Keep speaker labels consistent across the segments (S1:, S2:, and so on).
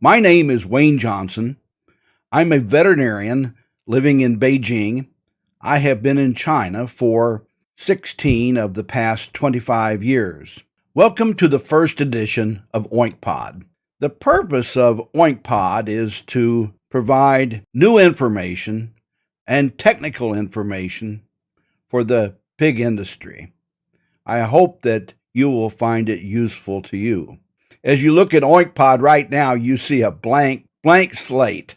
S1: My name is Wayne Johnson. I'm a veterinarian living in Beijing. I have been in China for 16 of the past 25 years. Welcome to the first edition of Oinkpod. The purpose of Oinkpod is to provide new information and technical information for the pig industry. I hope that you will find it useful to you. As you look at Oinkpod right now, you see a blank slate,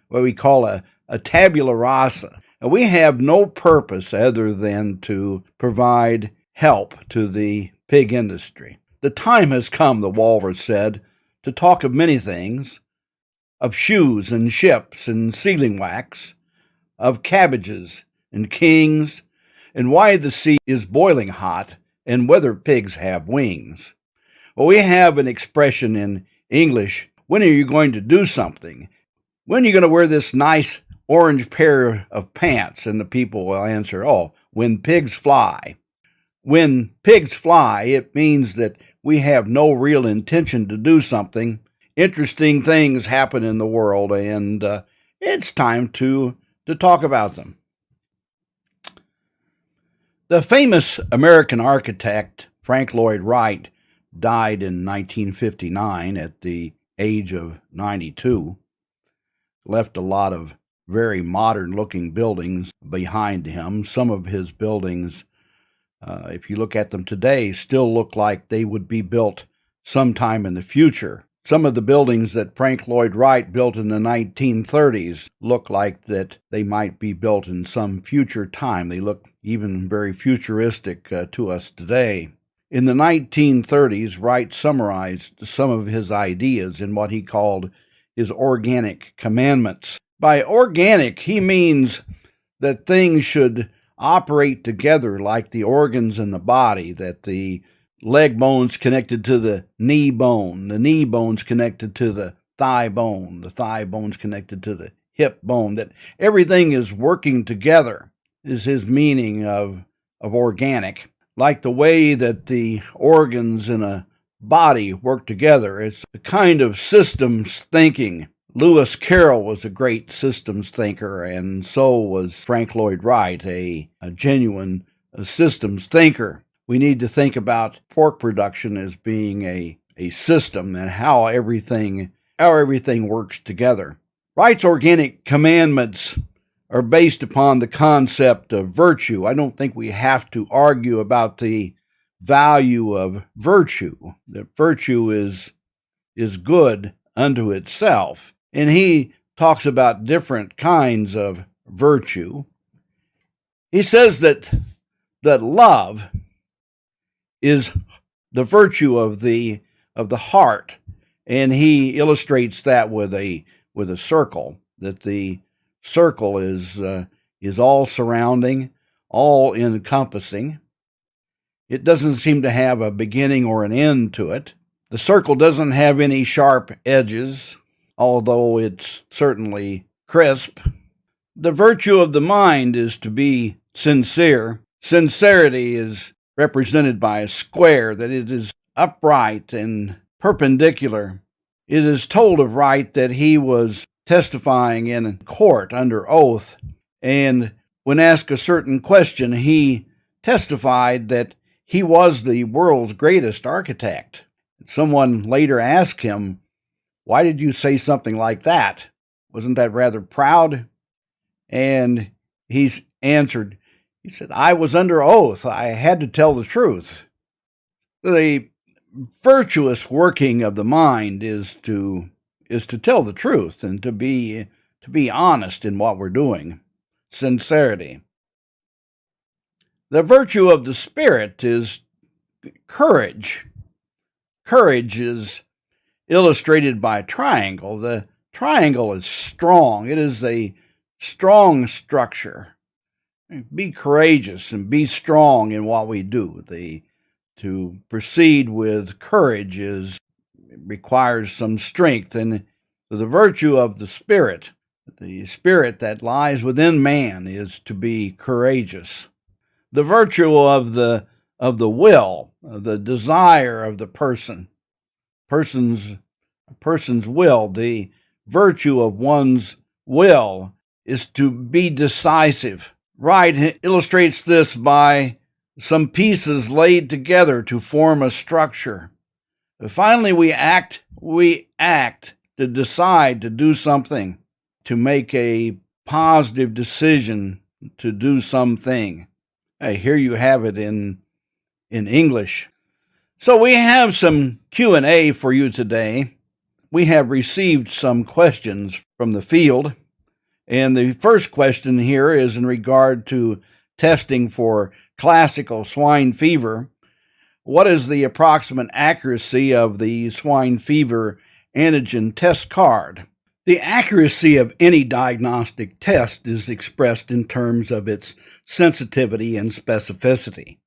S1: what we call a tabula rasa. And we have no purpose other than to provide help to the pig industry. The time has come, the walrus said, to talk of many things, of shoes and ships and sealing wax, of cabbages and kings, and why the sea is boiling hot, and whether pigs have wings. Well, we have an expression in English, when are you going to do something? When are you going to wear this nice orange pair of pants? And the people will answer, when pigs fly. When pigs fly, it means that we have no real intention to do something. Interesting things happen in the world, and it's time to talk about them. The famous American architect Frank Lloyd Wright died in 1959 at the age of 92. Left a lot of very modern-looking buildings behind him. Some of his buildings, if you look at them today, still look like they would be built sometime in the future. Some of the buildings that Frank Lloyd Wright built in the 1930s look like that they might be built in some future time. They look even very futuristic to us today. In the 1930s, Wright summarized some of his ideas in what he called his organic commandments. By organic, he means that things should operate together like the organs in the body, that the leg bone's connected to the knee bone's connected to the thigh bone's connected to the hip bone, that everything is working together is his meaning of organic. Like the way that the organs in a body work together. It's a kind of systems thinking. Lewis Carroll was a great systems thinker, and so was Frank Lloyd Wright, a genuine systems thinker. We need to think about pork production as being a system and how everything works together. Wright's organic commandments are based upon the concept of virtue. I don't think we have to argue about the value of virtue. That virtue is good unto itself. And he talks about different kinds of virtue. He says that love is the virtue of the heart, and he illustrates that with a circle. That the circle is all surrounding, all encompassing. It doesn't seem to have a beginning or an end to it. The circle doesn't have any sharp edges, although it's certainly crisp. The virtue of the mind is to be sincere. Sincerity is represented by a square, that it is upright and perpendicular. It is told of Wright that he was testifying in court under oath, and when asked a certain question, he testified that he was the world's greatest architect. Someone later asked him, "Why did you say something like that? Wasn't that rather proud?" And he answered, he said, "I was under oath. I had to tell the truth." The virtuous working of the mind is to tell the truth and to be honest in what we're doing. Sincerity. The virtue of the spirit is courage. Courage is illustrated by a triangle. The triangle is strong. It is a strong structure. Be courageous and be strong in what we do. To proceed with courage requires some strength, and the virtue of the spirit that lies within man, is to be courageous. The virtue of the will, the desire of the person. Persons a person's will. The virtue of one's will is to be decisive. Wright illustrates this by some pieces laid together to form a structure. Finally, we act to decide to do something, to make a positive decision to do something. Hey, here you have it in English. So we have some Q&A for you today. We have received some questions from the field, and the first question here is in regard to testing for classical swine fever. What is the approximate accuracy of the swine fever antigen test card? The accuracy of any diagnostic test is expressed in terms of its sensitivity and specificity.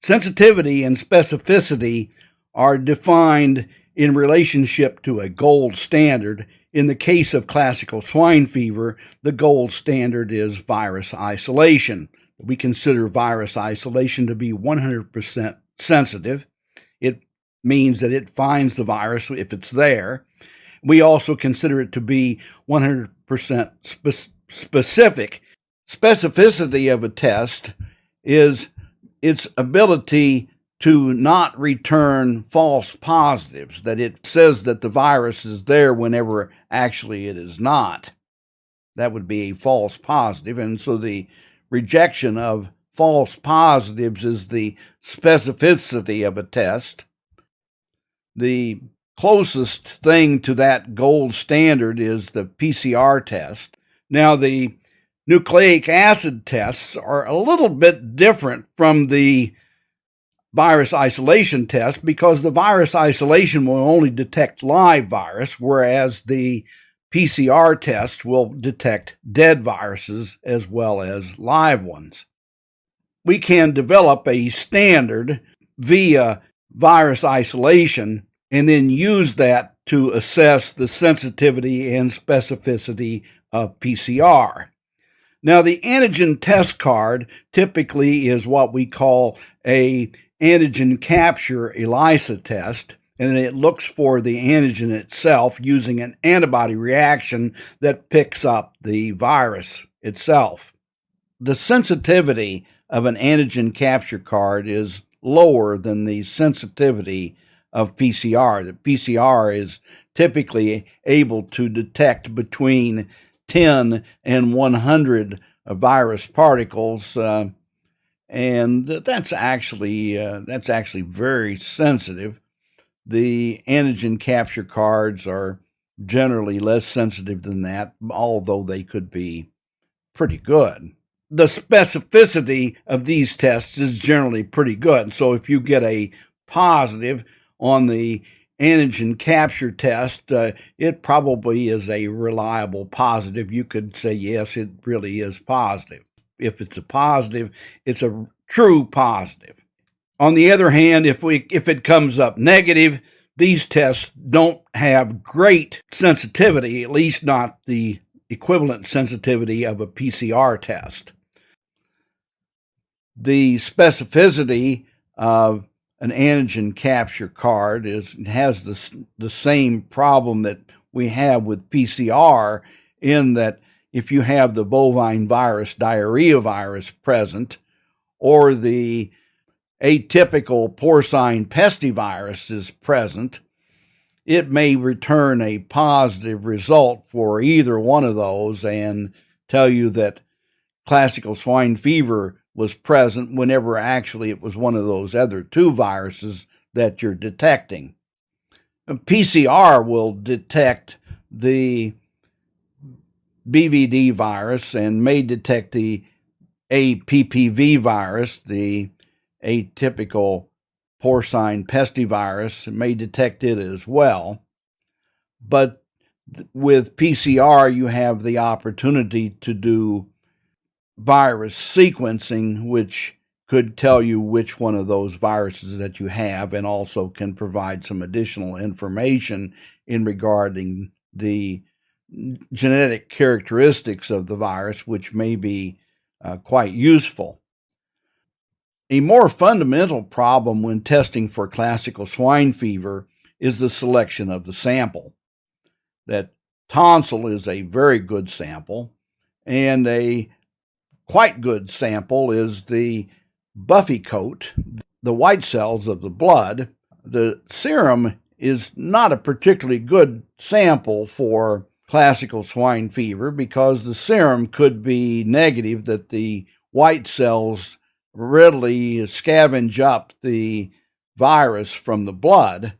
S1: Sensitivity and specificity are defined in relationship to a gold standard. In the case of classical swine fever, the gold standard is virus isolation. We consider virus isolation to be 100% sensitive. It means that it finds the virus if it's there. We also consider it to be 100% specific. Specificity of a test is its ability to not return false positives, that it says that the virus is there whenever actually it is not. That would be a false positive, and so the rejection of false positives is the specificity of a test. The closest thing to that gold standard is the PCR test. Now, the nucleic acid tests are a little bit different from the virus isolation test because the virus isolation will only detect live virus, whereas the PCR tests will detect dead viruses as well as live ones. We can develop a standard via virus isolation and then use that to assess the sensitivity and specificity of PCR. Now, the antigen test card typically is what we call a antigen capture ELISA test, and it looks for the antigen itself using an antibody reaction that picks up the virus itself. The sensitivity of an antigen capture card is lower than the sensitivity of PCR. The PCR is typically able to detect between 10 and 100 virus particles, and that's actually very sensitive. The antigen capture cards are generally less sensitive than that, although they could be pretty good. The specificity of these tests is generally pretty good. So if you get a positive on the antigen capture test, it probably is a reliable positive. You could say, yes, it really is positive. If it's a positive, it's a true positive. On the other hand, if it comes up negative, these tests don't have great sensitivity, at least not the equivalent sensitivity of a PCR test. The specificity of an antigen capture card has the same problem that we have with PCR, in that if you have the bovine virus diarrhea virus present or the atypical porcine pestivirus is present, it may return a positive result for either one of those and tell you that classical swine fever was present whenever actually it was one of those other two viruses that you're detecting. PCR will detect the BVD virus and may detect the APPV virus, the atypical porcine pestivirus, may detect it as well. But with PCR, you have the opportunity to do virus sequencing, which could tell you which one of those viruses that you have, and also can provide some additional information in regarding the genetic characteristics of the virus, which may be quite useful. A more fundamental problem when testing for classical swine fever is the selection of the sample. That tonsil is a very good sample, and a quite good sample is the buffy coat, the white cells of the blood. The serum is not a particularly good sample for classical swine fever because the serum could be negative, that the white cells readily scavenge up the virus from the blood,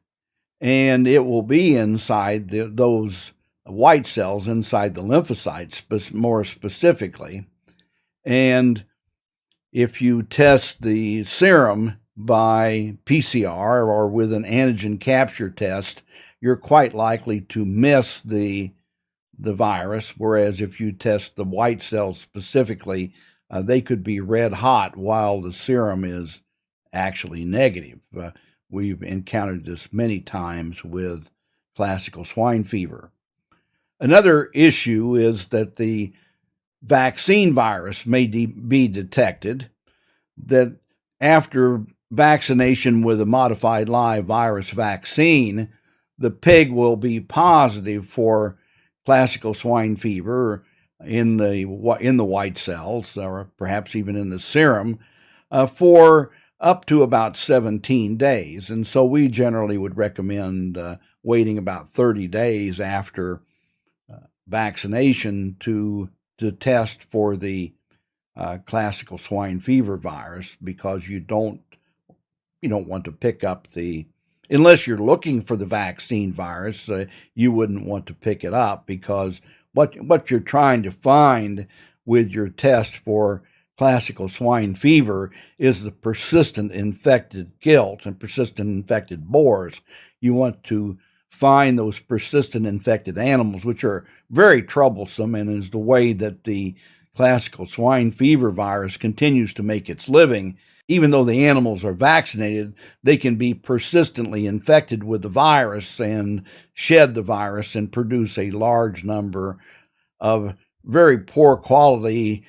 S1: and it will be inside those white cells, inside the lymphocytes more specifically. And if you test the serum by PCR or with an antigen capture test, you're quite likely to miss the virus, whereas if you test the white cells specifically, they could be red hot while the serum is actually negative. We've encountered this many times with classical swine fever. Another issue is that the vaccine virus may be detected, that after vaccination with a modified live virus vaccine, the pig will be positive for classical swine fever in the white cells, or perhaps even in the serum, for up to about 17 days. And so we generally would recommend waiting about 30 days after vaccination to test for the classical swine fever virus, because you don't want to pick up unless you're looking for the vaccine virus, you wouldn't want to pick it up, because what you're trying to find with your test for classical swine fever is the persistent infected gilt and persistent infected boars. You want to find those persistent infected animals, which are very troublesome, and is the way that the classical swine fever virus continues to make its living. Even though the animals are vaccinated, they can be persistently infected with the virus and shed the virus and produce a large number of very poor quality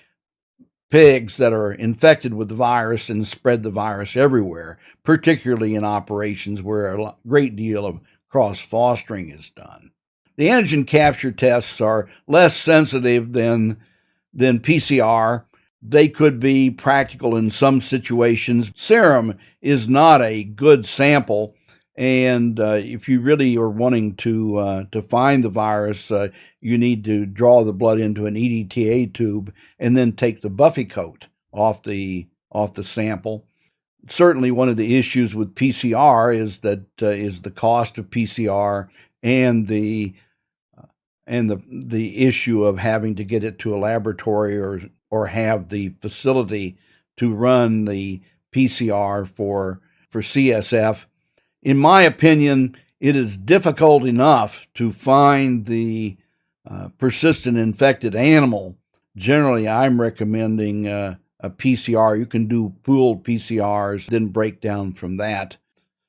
S1: pigs that are infected with the virus and spread the virus everywhere, particularly in operations where a great deal of cross-fostering is done. The antigen capture tests are less sensitive than PCR. They could be practical in some situations. Serum is not a good sample, and if you really are wanting to find the virus, you need to draw the blood into an EDTA tube and then take the buffy coat off the sample. Certainly, one of the issues with PCR is the cost of PCR and the issue of having to get it to a laboratory or have the facility to run the PCR for CSF. In my opinion, it is difficult enough to find the persistent infected animal. Generally, I'm recommending a PCR. You can do pooled PCRs, then break down from that.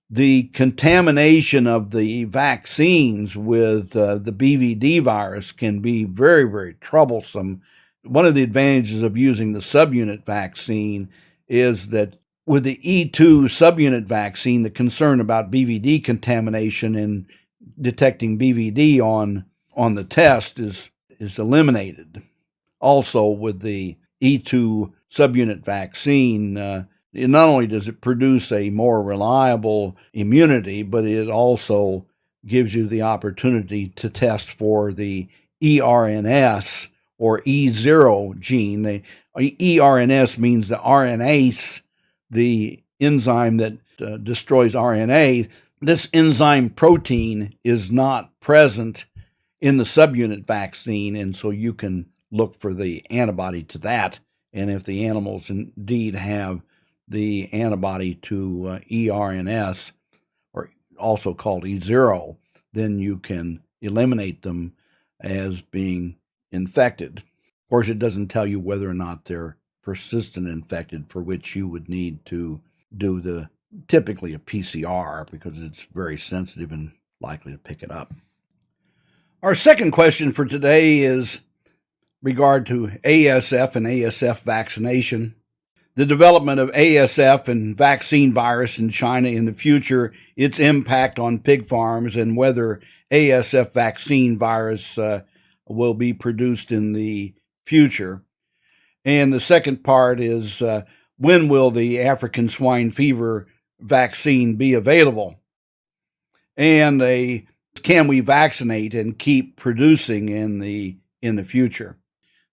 S1: The contamination of the vaccines with the BVD virus can be very, very troublesome. One of the advantages of using the subunit vaccine is that with the E2 subunit vaccine, the concern about BVD contamination and detecting BVD on the test is eliminated. Also, with the E2 subunit vaccine, not only does it produce a more reliable immunity, but it also gives you the opportunity to test for the ERNS or E0 gene. The ERNS means the RNase, the enzyme that destroys RNA. This enzyme protein is not present in the subunit vaccine, and so you can look for the antibody to that. And if the animals indeed have the antibody to ERNS, or also called E0, then you can eliminate them as being infected. Of course, it doesn't tell you whether or not they're persistent infected, for which you would need to do typically a PCR, because it's very sensitive and likely to pick it up. Our second question for today is regard to ASF and ASF vaccination. the development of ASF and vaccine virus in China in the future, its impact on pig farms, and whether ASF vaccine virus will be produced in the future. And the second part is when will the African swine fever vaccine be available? And can we vaccinate and keep producing in the future?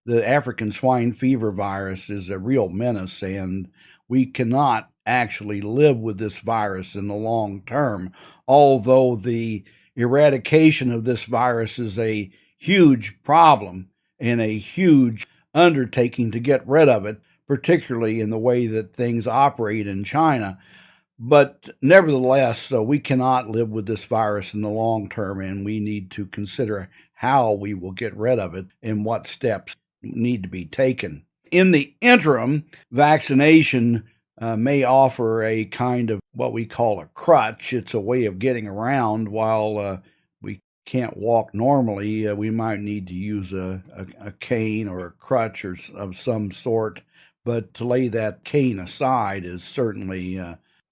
S1: The African swine fever virus is a real menace, and we cannot actually live with this virus in the long term, although the eradication of this virus is a huge problem and a huge undertaking to get rid of it, particularly in the way that things operate in China. But nevertheless, we cannot live with this virus in the long term, and we need to consider how we will get rid of it and what steps need to be taken. In the interim, vaccination may offer a kind of what we call a crutch. It's a way of getting around while we can't walk normally. We might need to use a cane or a crutch or of some sort, but to lay that cane aside is certainly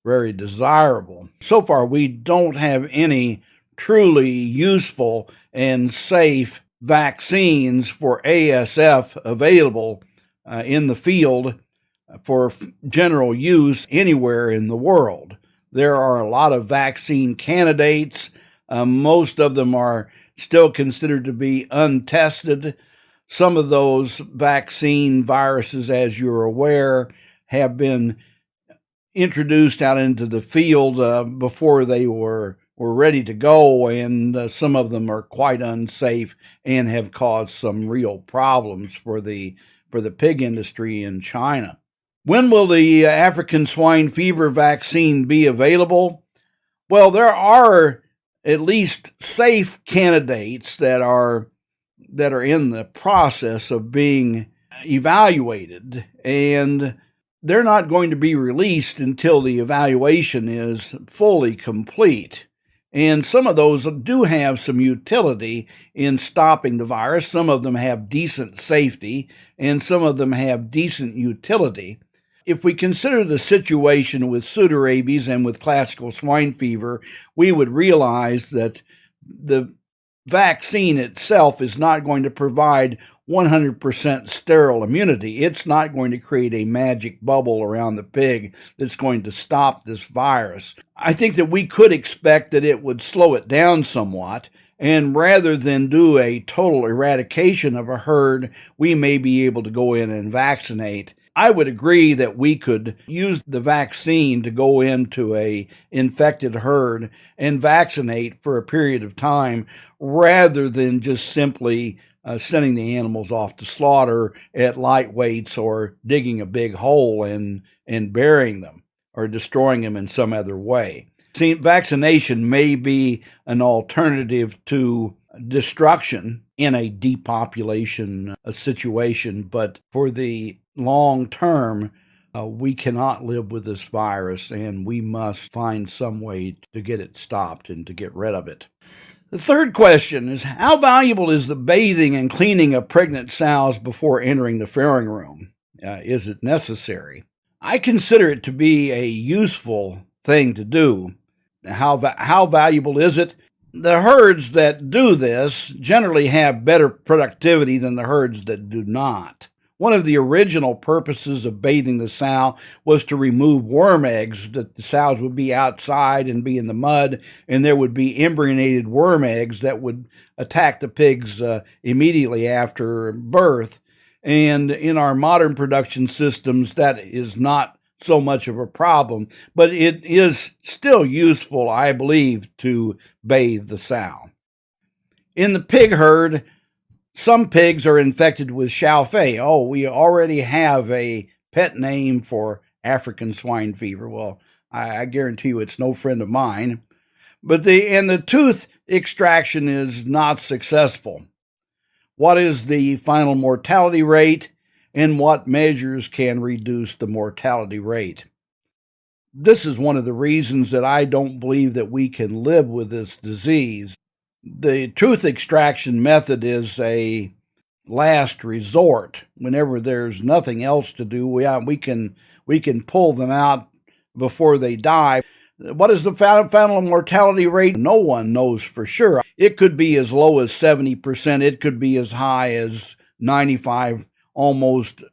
S1: very desirable. So far, we don't have any truly useful and safe vaccines for ASF available in the field for general use anywhere in the world. There are a lot of vaccine candidates. Most of them are still considered to be untested. Some of those vaccine viruses, as you're aware, have been introduced out into the field before they were ready to go, and some of them are quite unsafe and have caused some real problems for the pig industry in China. When will the African swine fever vaccine be available? Well, there are at least safe candidates that are in the process of being evaluated, and they're not going to be released until the evaluation is fully complete. And some of those do have some utility in stopping the virus. Some of them have decent safety, and some of them have decent utility. If we consider the situation with pseudorabies and with classical swine fever, we would realize that the vaccine itself is not going to provide 100% sterile immunity. It's not going to create a magic bubble around the pig that's going to stop this virus. I think that we could expect that it would slow it down somewhat, and rather than do a total eradication of a herd, we may be able to go in and vaccinate. I would agree that we could use the vaccine to go into a infected herd and vaccinate for a period of time rather than just simply sending the animals off to slaughter at light weights or digging a big hole and burying them or destroying them in some other way. See, vaccination may be an alternative to destruction in a depopulation situation, but for the long term, we cannot live with this virus, and we must find some way to get it stopped and to get rid of it. The third question is, how valuable is the bathing and cleaning of pregnant sows before entering the farrowing room? Is it necessary? I consider it to be a useful thing to do. How valuable is it? The herds that do this generally have better productivity than the herds that do not. One of the original purposes of bathing the sow was to remove worm eggs, that the sows would be outside and be in the mud, and there would be embryonated worm eggs that would attack the pigs immediately after birth. And in our modern production systems, that is not so much of a problem, but it is still useful, I believe, to bathe the sow. In the pig herd, some pigs are infected with chow fei. Oh, we already have a pet name for African swine fever. Well, I guarantee you it's no friend of mine. But the tooth extraction is not successful. What is the final mortality rate, and what measures can reduce the mortality rate? This is one of the reasons that I don't believe that we can live with this disease. The tooth extraction method is a last resort. Whenever there's nothing else to do, we we can pull them out before they die. What is the fatal mortality rate? No one knows for sure. It could be as low as 70%. It could be as high as 95, almost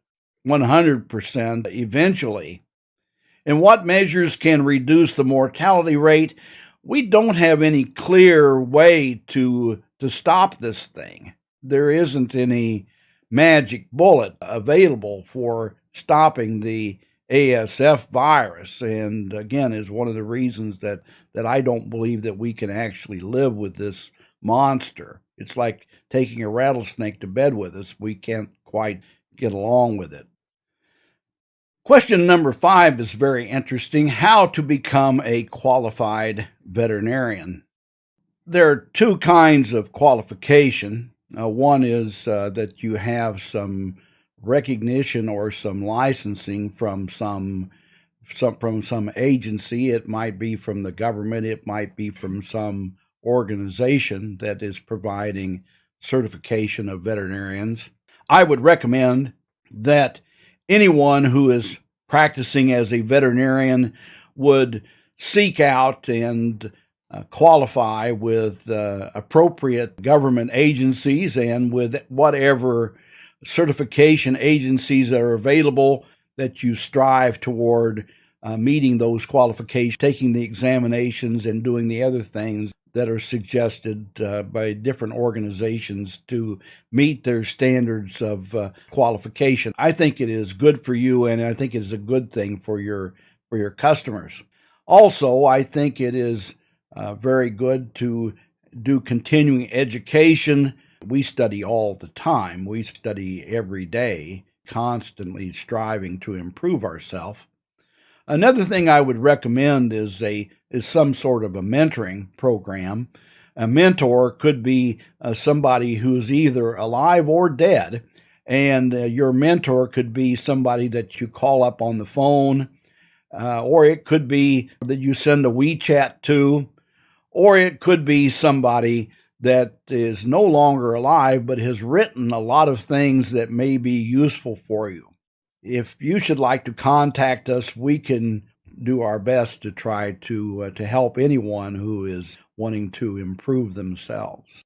S1: 100% eventually. And what measures can reduce the mortality rate? We don't have any clear way to stop this thing. There isn't any magic bullet available for stopping the ASF virus, and again is one of the reasons that I don't believe that we can actually live with this monster. It's like taking a rattlesnake to bed with us. We can't quite get along with it. Question number 5 is very interesting. How to become a qualified veterinarian. There are 2 kinds of qualification. One is that you have some recognition or some licensing from some agency. It might be from the government. It might be from some organization that is providing certification of veterinarians. I would recommend that anyone who is practicing as a veterinarian would seek out and qualify with appropriate government agencies and with whatever certification agencies that are available, that you strive toward meeting those qualifications, taking the examinations and doing the other things that are suggested by different organizations to meet their standards of qualification. I think it is good for you, and I think it is a good thing for your customers. Also, I think it is very good to do continuing education. We study all the time. We study every day, constantly striving to improve ourselves. Another thing I would recommend is some sort of a mentoring program. A mentor could be somebody who's either alive or dead, and your mentor could be somebody that you call up on the phone, or it could be that you send a WeChat to, or it could be somebody that is no longer alive but has written a lot of things that may be useful for you. If you should like to contact us, we can do our best to try to help anyone who is wanting to improve themselves.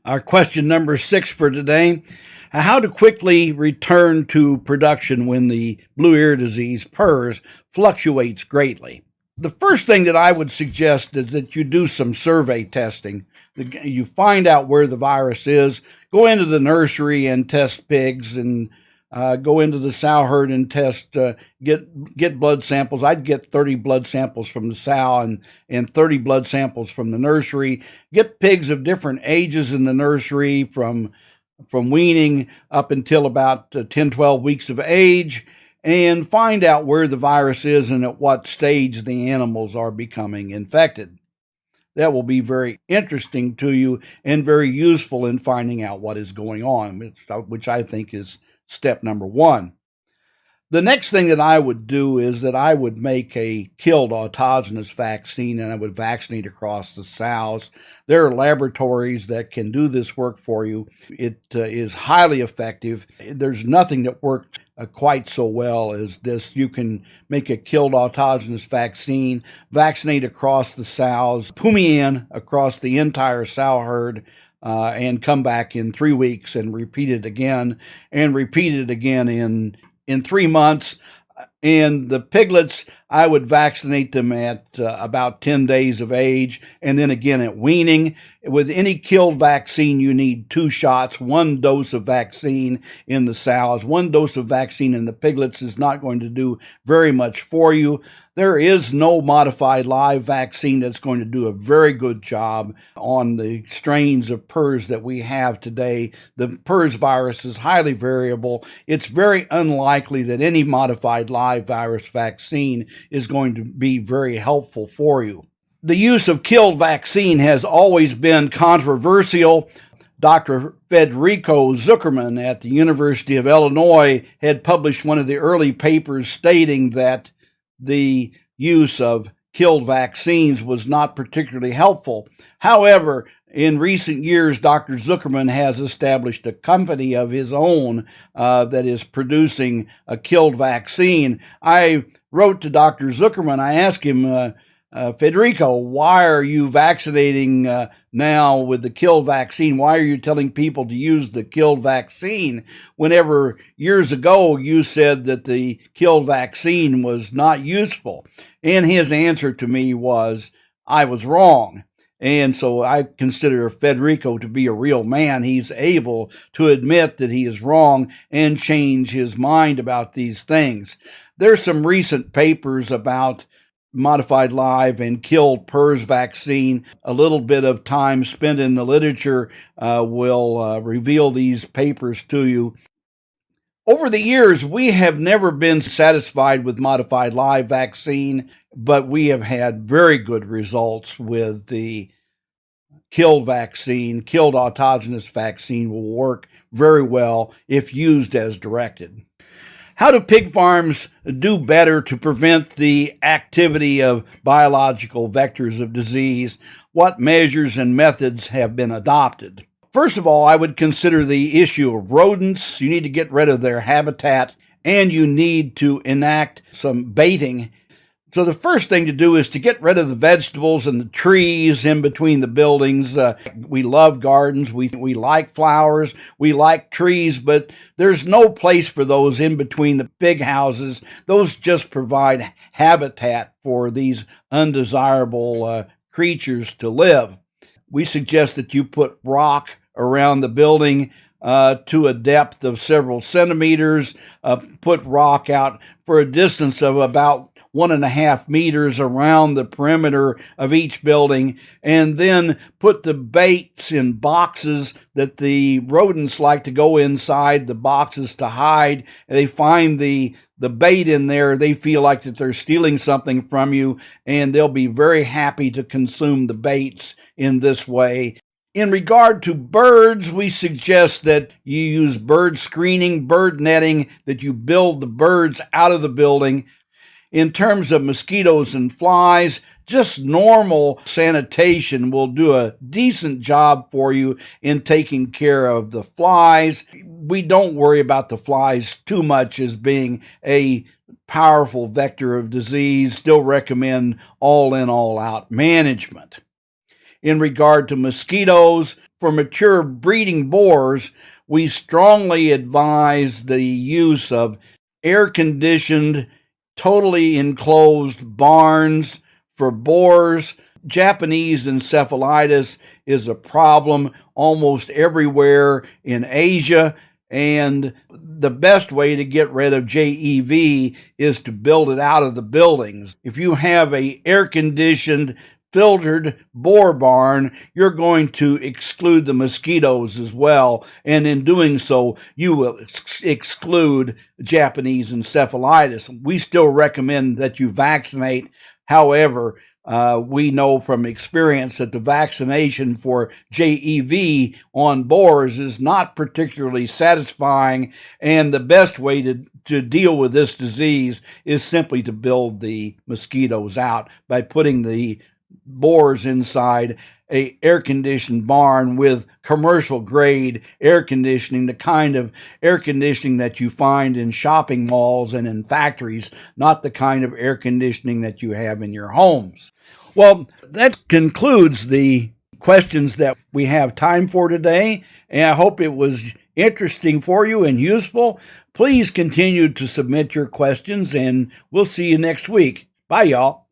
S1: Our question number 6 for today: how to quickly return to production when the blue ear disease, PRRS, fluctuates greatly. The first thing that I would suggest is that you do some survey testing. You find out where the virus is. Go into the nursery and test pigs, and go into the sow herd and test, get blood samples. I'd get 30 blood samples from the sow and 30 blood samples from the nursery. Get pigs of different ages in the nursery from weaning up until about 10, 12 weeks of age, and find out where the virus is and at what stage the animals are becoming infected. That will be very interesting to you and very useful in finding out what is going on, which I think is step number 1. The next thing that I would do is that I would make a killed autogenous vaccine, and I would vaccinate across the sows. There are laboratories that can do this work for you. It is highly effective. There's nothing that works quite so well as this. You can make a killed autogenous vaccine, vaccinate across the sows, pumien across the entire sow herd, and come back in 3 weeks and repeat it again, in 3 months. And the piglets, I would vaccinate them at about 10 days of age, and then again at weaning. With any killed vaccine, you need 2 shots, 1 dose of vaccine in the sows. 1 dose of vaccine in the piglets is not going to do very much for you. There is no modified live vaccine that's going to do a very good job on the strains of PRRS that we have today. The PRRS virus is highly variable. It's very unlikely that any modified live virus vaccine is going to be very helpful for you. The use of killed vaccine has always been controversial. Dr. Federico Zuckerman at the University of Illinois had published one of the early papers stating that the use of killed vaccines was not particularly helpful. However, In recent years, Dr. Zuckerman has established a company of his own that is producing a killed vaccine. I wrote to Dr. Zuckerman. I asked him, Federico, why are you vaccinating now with the killed vaccine? Why are you telling people to use the killed vaccine whenever years ago you said that the killed vaccine was not useful? And his answer to me was, I was wrong. And so I consider Federico to be a real man. He's able to admit that he is wrong and change his mind about these things. There's some recent papers about modified live and killed PRRS vaccine. A little bit of time spent in the literature will reveal these papers to you. Over the years, we have never been satisfied with modified live vaccine, but we have had very good results with the killed vaccine. Killed autogenous vaccine will work very well if used as directed. How do pig farms do better to prevent the activity of biological vectors of disease? What measures and methods have been adopted? First of all, I would consider the issue of rodents. You need to get rid of their habitat, and you need to enact some baiting. So the first thing to do is to get rid of the vegetables and the trees in between the buildings. We love gardens. We like flowers. We like trees, but there's no place for those in between the big houses. Those just provide habitat for these undesirable creatures to live. We suggest that you put rock around the building to a depth of several centimeters. Put rock out for a distance of about 1.5 meters around the perimeter of each building, and then put the baits in boxes that the rodents like to go inside the boxes to hide. They find the bait in there. They feel like that they're stealing something from you, and they'll be very happy to consume the baits in this way. In regard to birds, we suggest that you use bird screening, bird netting, that you build the birds out of the building. In terms of mosquitoes and flies, just normal sanitation will do a decent job for you in taking care of the flies. We don't worry about the flies too much as being a powerful vector of disease. Still recommend all in, all out management. In regard to mosquitoes, for mature breeding boars, we strongly advise the use of air-conditioned, totally enclosed barns for boars. Japanese encephalitis is a problem almost everywhere in Asia, and the best way to get rid of JEV is to build it out of the buildings. If you have an air-conditioned, filtered boar barn, you're going to exclude the mosquitoes as well, and in doing so, you will exclude Japanese encephalitis. We still recommend that you vaccinate. However, we know from experience that the vaccination for JEV on boars is not particularly satisfying, and the best way to deal with this disease is simply to build the mosquitoes out by putting the boars inside a air-conditioned barn with commercial grade air conditioning, the kind of air conditioning that you find in shopping malls and in factories, not the kind of air conditioning that you have in your homes. Well, that concludes the questions that we have time for today, and I hope it was interesting for you and useful. Please continue to submit your questions, and we'll see you next week. Bye, y'all.